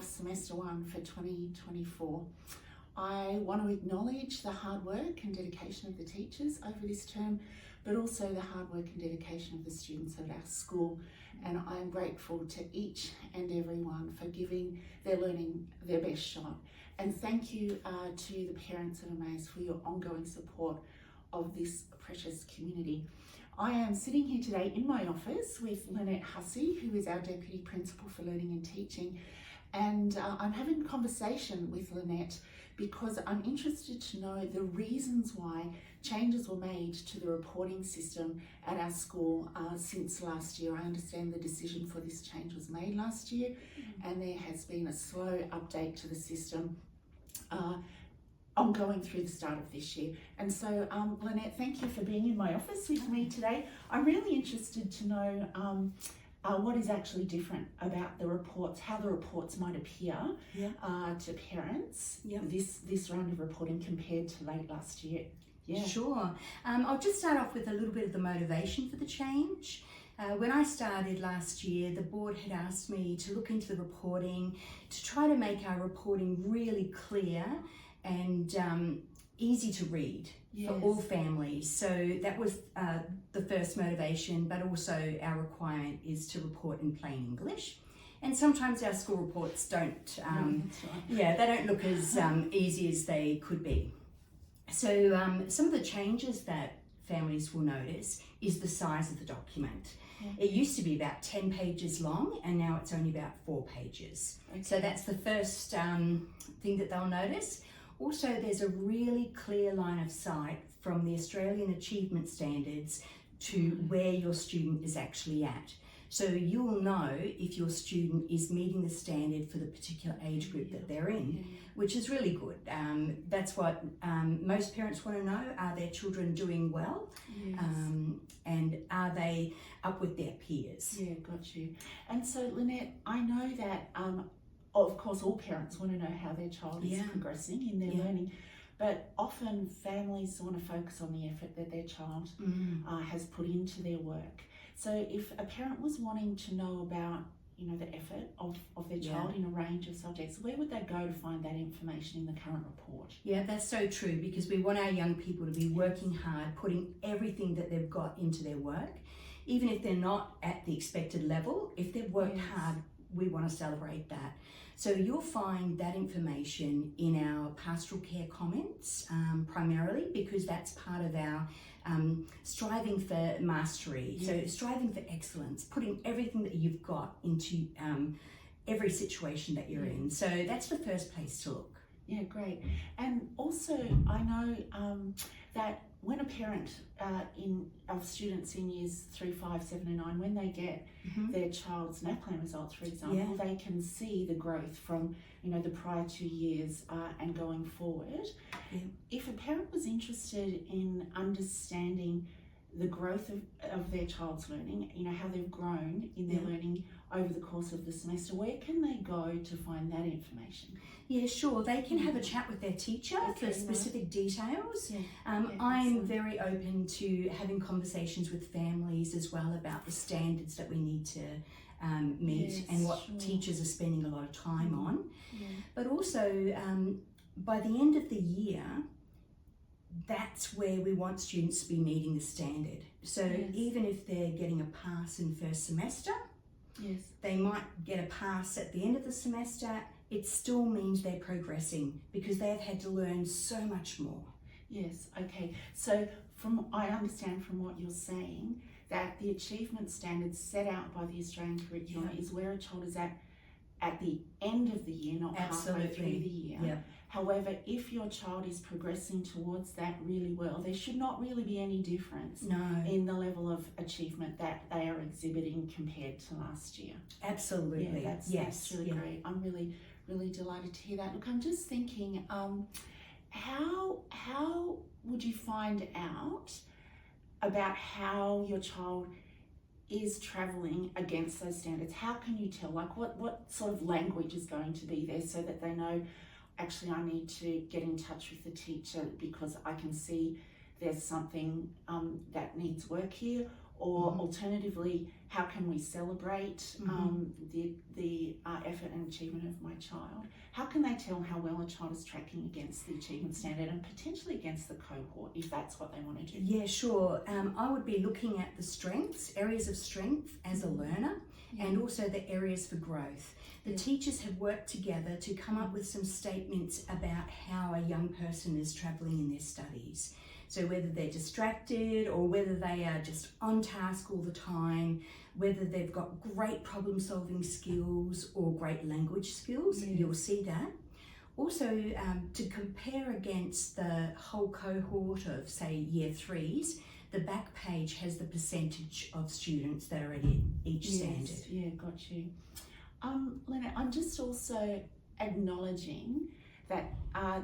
of Semester 1 for 2024. I want to acknowledge the hard work and dedication of the teachers over this term, but also the hard work and dedication of the students at our school. And I'm grateful to each and everyone for giving their learning their best shot. And thank you to the parents of Amaze for your ongoing support of this precious community. I am sitting here today in my office with Lynette Hussey, who is our Deputy Principal for Learning and Teaching. And I'm having a conversation with Lynette because I'm interested to know the reasons why changes were made to the reporting system at our school since last year. I understand the decision for this change was made last year, and there has been a slow update to the system ongoing through the start of this year. And so, Lynette, thank you for being in my office with me today. I'm really interested to know what is actually different about the reports, how the reports might appear to parents this round of reporting compared to late last year. Yeah. Sure. I'll just start off with a little bit of the motivation for the change. When I started last year, the board had asked me to look into the reporting to try to make our reporting really clear and easy to read for all families. So that was the first motivation, but also our requirement is to report in plain English. And sometimes our school reports don't, they don't look as easy as they could be. So some of the changes that families will notice is the size of the document. It used to be about 10 pages long, and now it's only about 4 pages. So that's the first thing that they'll notice. Also, there's a really clear line of sight from the Australian Achievement Standards to where your student is actually at. So you'll know if your student is meeting the standard for the particular age group that they're in, which is really good. That's what most parents want to know. Are their children doing well? And are they up with their peers? Yeah, got you. And so, Lynette, I know that of course, all parents want to know how their child is progressing in their learning, but often families want to focus on the effort that their child has put into their work. So if a parent was wanting to know about, the effort of their child in a range of subjects, where would they go to find that information in the current report? Yeah, that's so true, because we want our young people to be working hard, putting everything that they've got into their work, even if they're not at the expected level. If they've worked hard, we want to celebrate that. So you'll find that information in our pastoral care comments primarily, because that's part of our striving for mastery. So striving for excellence, putting everything that you've got into every situation that you're in. So that's the first place to look. Yeah, great. And also, I know that when a parent of students in years 3, 5, 7 and 9, when they get their child's NAPLAN results, for example, they can see the growth from the prior 2 years and going forward. If a parent was interested in understanding the growth of their child's learning, how they've grown in their learning over the course of the semester, where can they go to find that information? Yeah, sure. They can have a chat with their teacher for specific details. I'm very open to having conversations with families as well about the standards that we need to meet and what teachers are spending a lot of time on. But also, by the end of the year, that's where we want students to be meeting the standard. So even if they're getting a pass in first semester, they might get a pass at the end of the semester. It still means they're progressing because they've had to learn so much more. Yes, okay. So I understand from what you're saying that the achievement standards set out by the Australian curriculum is where a child is at the end of the year, not halfway through the year. However, if your child is progressing towards that really well, there should not really be any difference in the level of achievement that they are exhibiting compared to last year. Absolutely. That's really great. I'm really delighted to hear that. Look, I'm just thinking, how would you find out about how your child is travelling against those standards? How can you tell? Like, what sort of language is going to be there so that they know, actually, I need to get in touch with the teacher because I can see there's something that needs work here, or alternatively, how can we celebrate the effort and achievement of my child? How can they tell how well a child is tracking against the achievement standard and potentially against the cohort if that's what they want to do? Yeah, sure. I would be looking at the strengths, areas of strength as a learner, and also the areas for growth. The teachers have worked together to come up with some statements about how a young person is travelling in their studies. So whether they're distracted or whether they are just on task all the time, whether they've got great problem solving skills or great language skills, you'll see that. Also, to compare against the whole cohort of, say, year threes, the back page has the percentage of students that are at each standard. Yeah, got you. Lena, I'm just also acknowledging that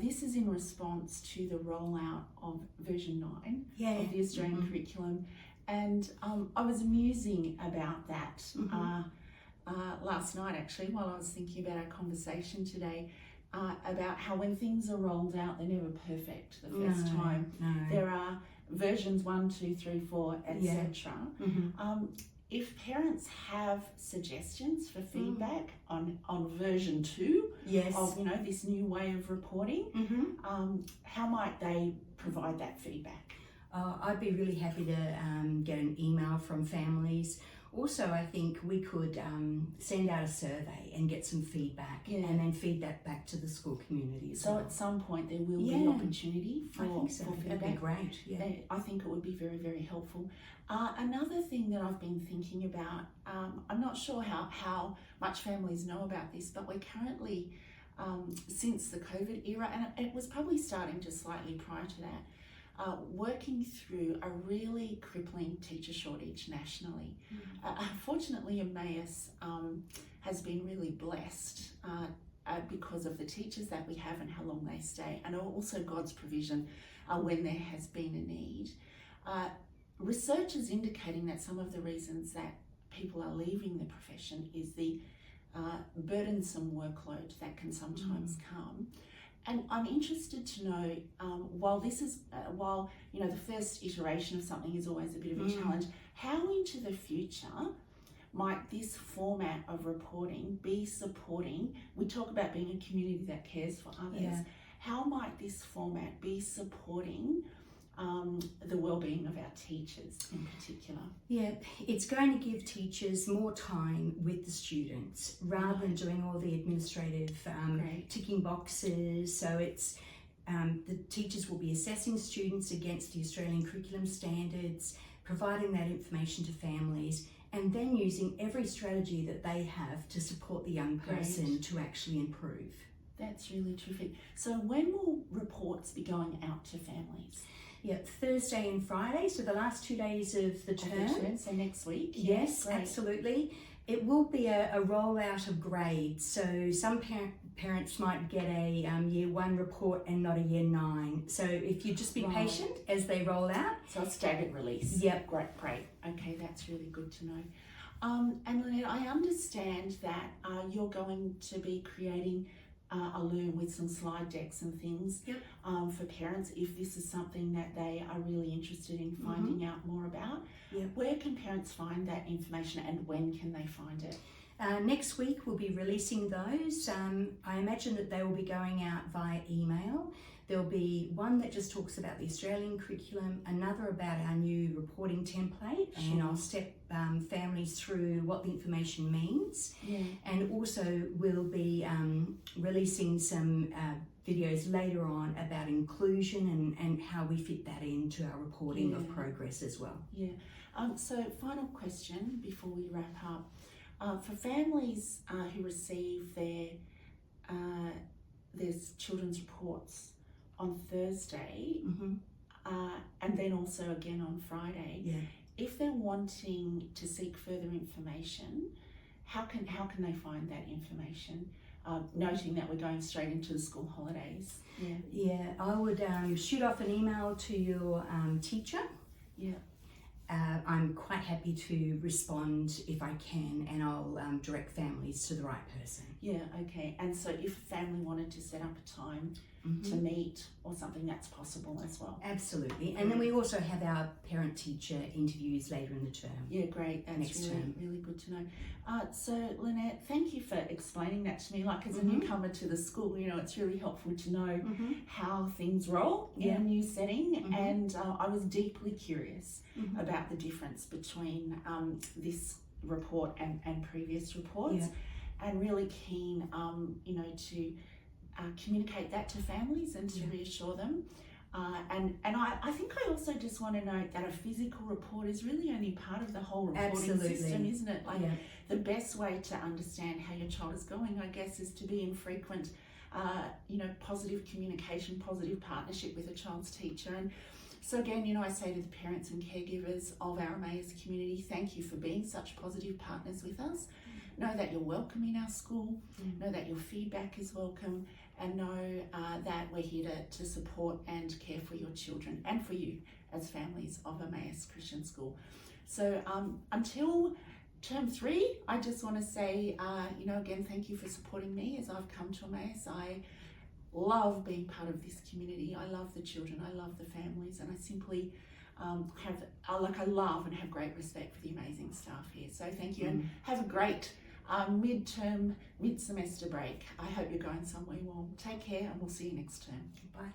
this is in response to the rollout of version 9 of the Australian curriculum, and I was musing about that last night actually while I was thinking about our conversation today, about how when things are rolled out they're never perfect the first time. There are versions 1, 2, 3, 4, etc. If parents have suggestions for feedback on version 2 of this new way of reporting, how might they provide that feedback? I'd be really happy to get an email from families. Also, I think we could send out a survey and get some feedback and then feed that back to the school community as well. So at some point there will be an opportunity for feedback. That'd be great. I think it would be very, very helpful. Another thing that I've been thinking about, I'm not sure how much families know about this, but we're currently, since the COVID era, and it was probably starting just slightly prior to that, working through a really crippling teacher shortage nationally. Fortunately, Emmaus has been really blessed because of the teachers that we have and how long they stay, and also God's provision when there has been a need. Research is indicating that some of the reasons that people are leaving the profession is the burdensome workload that can sometimes come. And I'm interested to know, while the first iteration of something is always a bit of a challenge, how into the future might this format of reporting be supporting? We talk about being a community that cares for others. How might this format be supporting the well-being of our teachers in particular? It's going to give teachers more time with the students rather than doing all the administrative ticking boxes. So it's the teachers will be assessing students against the Australian curriculum standards, providing that information to families, and then using every strategy that they have to support the young person to actually improve. That's really terrific. So when will reports be going out to families? Thursday and Friday, so the last 2 days of the term. So next week? Yes, absolutely. It will be a rollout of grades. So some parents might get a year 1 report and not a year 9. So if you just be patient as they roll out. So a staggered release. Yep. Great. Okay, that's really good to know. And Lynette, I understand that you're going to be creating a loom with some slide decks and things for parents if this is something that they are really interested in finding out more about. Where can parents find that information and when can they find it? Next week we'll be releasing those. I imagine that they will be going out via email. There'll be one that just talks about the Australian curriculum, another about our new reporting template, and I'll step families through what the information means. And also we'll be releasing some videos later on about inclusion and how we fit that into our reporting of progress as well. So final question before we wrap up. For families who receive their children's reports on Thursday and then also again on Friday, if they're wanting to seek further information, how can they find that information? Noting that we're going straight into the school holidays. I would shoot off an email to your teacher. I'm quite happy to respond if I can, and I'll direct families to the right person. Okay. And so if a family wanted to set up a time to meet, or something that's possible as well. Absolutely. And then we also have our parent-teacher interviews later in the term. Yeah, great. That's Next term. really good to know. So, Lynette, thank you for explaining that to me. Like, as a newcomer to the school, you know, it's really helpful to know how things roll in a new setting. And I was deeply curious about the difference between this report and previous reports, and really keen, you know, to communicate that to families and to reassure them. And I think I also just want to note that a physical report is really only part of the whole reporting system, isn't it? Like, the best way to understand how your child is going, I guess, is to be in frequent, you know, positive communication, positive partnership with a child's teacher. And so again, you know, I say to the parents and caregivers of our Emmaus community, thank you for being such positive partners with us. Know that you're welcome in our school, know that your feedback is welcome, and know that we're here to support and care for your children and for you as families of Emmaus Christian School. So until term 3, I just want to say, you know, again, thank you for supporting me as I've come to Emmaus. I love being part of this community. I love the children, I love the families, and I simply I love and have great respect for the amazing staff here. So thank you, and have a great mid-semester break. I hope you're going somewhere warm. Take care, and we'll see you next term. Bye.